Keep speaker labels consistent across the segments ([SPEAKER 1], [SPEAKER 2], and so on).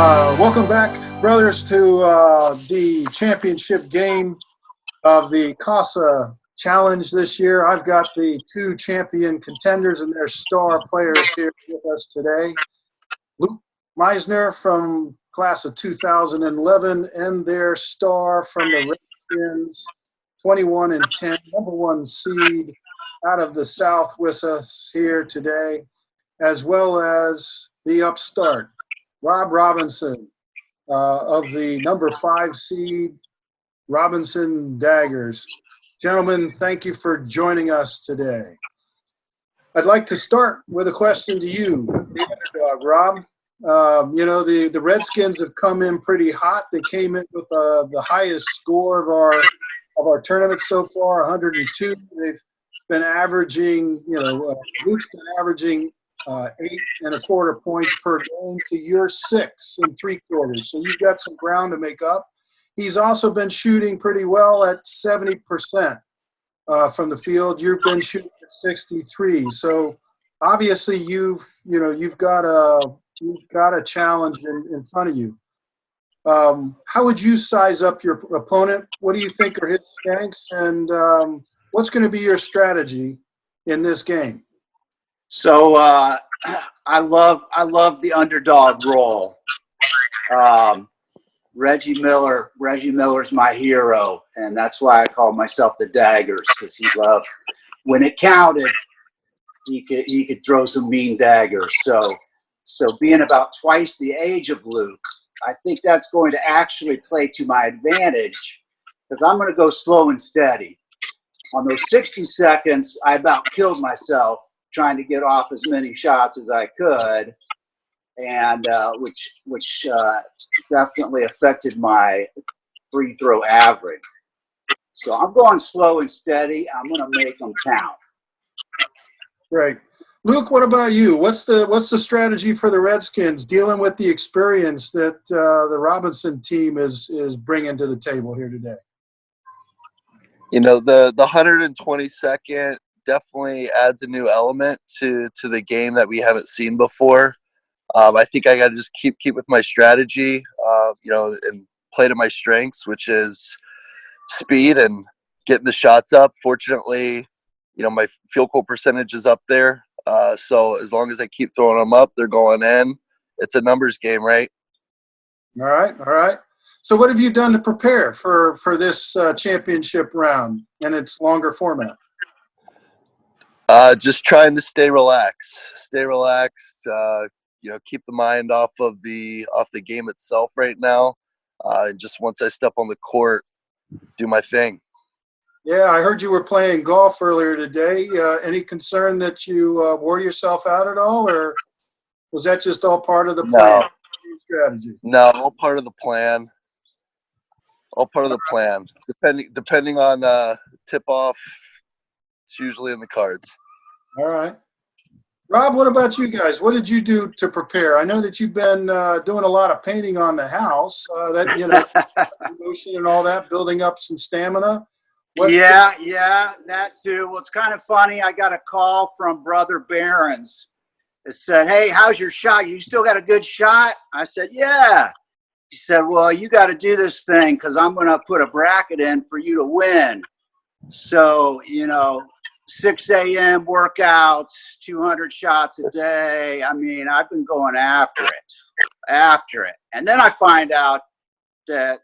[SPEAKER 1] Welcome back, brothers, to the championship game of the Cossa Challenge this year. I've got the two champion contenders and their star players here with us today. Luke Meissner from class of 2011 and their star from the Redskins, 21-10, number one seed out of the South with us here today, as well as the upstart, Rob Robinson, of the number 5 seed, Robinson Daggers. Gentlemen, thank you for joining us today. I'd like to start with a question to you, the underdog, Rob. The Redskins have come in pretty hot. They came in with the highest score of our tournament so far, 102. They've been averaging, Luke's been averaging 8.25 points per game to your 6.75. So you've got some ground to make up. He's also been shooting pretty well at 70% from the field. You've been shooting at 63. So obviously you've got a challenge in front of you. How would you size up your opponent? What do you think are his strengths, and what's going to be your strategy in this game?
[SPEAKER 2] So I love the underdog role. Reggie Miller's my hero, and that's why I call myself the Daggers, because he loved, when it counted, he could throw some mean daggers. So being about twice the age of Luke, I think that's going to actually play to my advantage, because I'm going to go slow and steady. On those 60 seconds, I about killed myself trying to get off as many shots as I could, and which definitely affected my free throw average. So I'm going slow and steady. I'm going to make them count.
[SPEAKER 1] Great. Luke, what about you? What's the strategy for the Redskins dealing with the experience that the Robinson team is bringing to the table here today?
[SPEAKER 3] The 122nd definitely adds a new element to the game that we haven't seen before. I think I got to just keep with my strategy, and play to my strengths, which is speed and getting the shots up. Fortunately, my field goal percentage is up there. So as long as I keep throwing them up, they're going in. It's a numbers game, right?
[SPEAKER 1] All right. So what have you done to prepare for this championship round and its longer format?
[SPEAKER 3] Just trying to stay relaxed, keep the mind off the game itself right now. And just once I step on the court, do my thing.
[SPEAKER 1] Yeah, I heard you were playing golf earlier today. Any concern that you wore yourself out at all, or was that just all part of the plan? Strategy?
[SPEAKER 3] No, all part of the plan. Depending on tip off, it's usually in the cards.
[SPEAKER 1] All right. Rob, what about you guys? What did you do to prepare? I know that you've been doing a lot of painting on the house, motion and all that, building up some stamina.
[SPEAKER 2] Yeah, that too. Well, it's kind of funny. I got a call from Brother Barons. It said, "Hey, how's your shot? You still got a good shot?" I said, "Yeah." He said, "Well, you got to do this thing because I'm going to put a bracket in for you to win." So, 6 a.m. workouts, 200 shots a day. I mean, I've been going after it. And then I find out that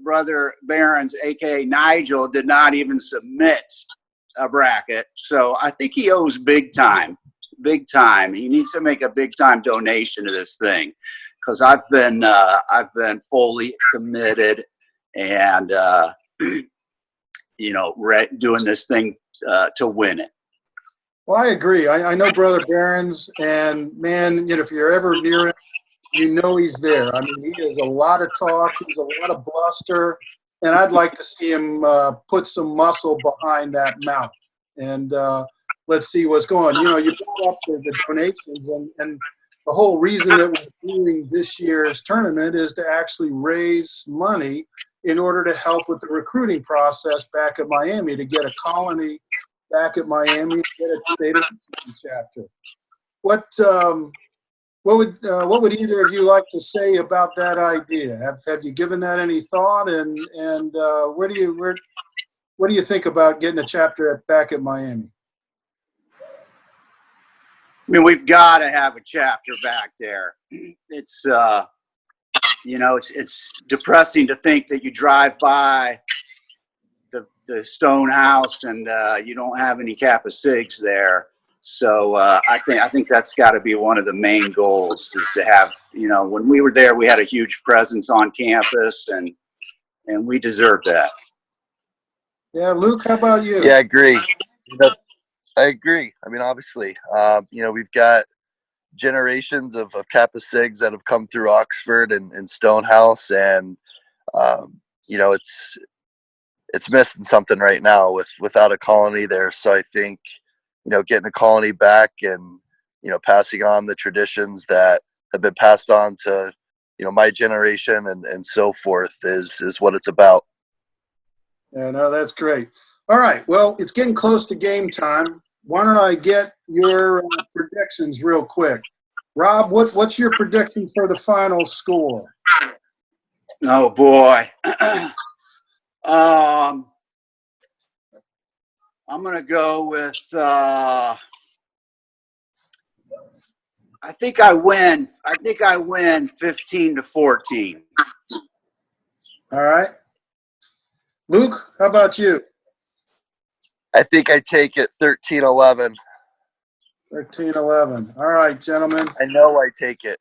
[SPEAKER 2] Brother Barons, a.k.a. Nigel, did not even submit a bracket. So I think he owes big time. He needs to make a big-time donation to this thing, because I've been fully committed and, doing this thing to win it.
[SPEAKER 1] Well, I agree. I know Brother Barons, and man, if you're ever near him, he's there. I mean, he has a lot of talk. He's a lot of bluster, and I'd like to see him put some muscle behind that mouth. And let's see what's going. You brought up the donations, and the whole reason that we're doing this year's tournament is to actually raise money in order to help with the recruiting process back at Miami, to get a colony back at Miami, and get a chapter. What what would either of you like to say about that idea? Have you given that any thought? And what do you think about getting a chapter back at Miami?
[SPEAKER 2] I mean, we've got to have a chapter back there. It's it's depressing to think that you drive by the stone house and you don't have any Kappa Sigs there. So I think that's got to be one of the main goals, is to have, when we were there, we had a huge presence on campus, and we deserve that.
[SPEAKER 1] Yeah, Luke, how about you?
[SPEAKER 3] Yeah, I agree. I agree. I mean, obviously, we've got generations of Kappa Sigs that have come through Oxford and Stonehouse, and it's missing something right now without a colony there. So I think getting a colony back and passing on the traditions that have been passed on to my generation and so forth is what it's about.
[SPEAKER 1] Yeah, no, that's great. All right, well, it's getting close to game time. Why don't I get your predictions real quick? Rob, what's your prediction for the final score?
[SPEAKER 2] Oh boy. I'm gonna go with. I think I win 15-14.
[SPEAKER 1] All right, Luke, how about you?
[SPEAKER 3] I think I take it 13-11.
[SPEAKER 1] 13-11. All right, gentlemen.
[SPEAKER 3] I know I take it.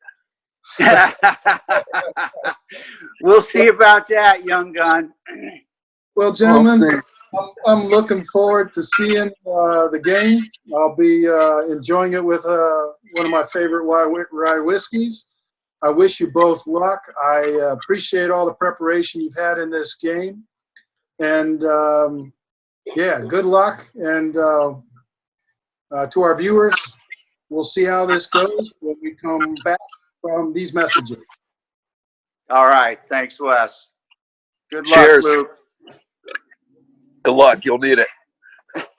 [SPEAKER 2] We'll see about that, young gun.
[SPEAKER 1] Well, gentlemen, I'm looking forward to seeing the game. I'll be enjoying it with one of my favorite rye whiskeys. I wish you both luck. I appreciate all the preparation you've had in this game. And, good luck. And to our viewers, we'll see how this goes when we come back from these messages.
[SPEAKER 2] All right. Thanks, Wes. Good luck,
[SPEAKER 3] Cheers.
[SPEAKER 2] Luke.
[SPEAKER 3] Good luck. You'll need it.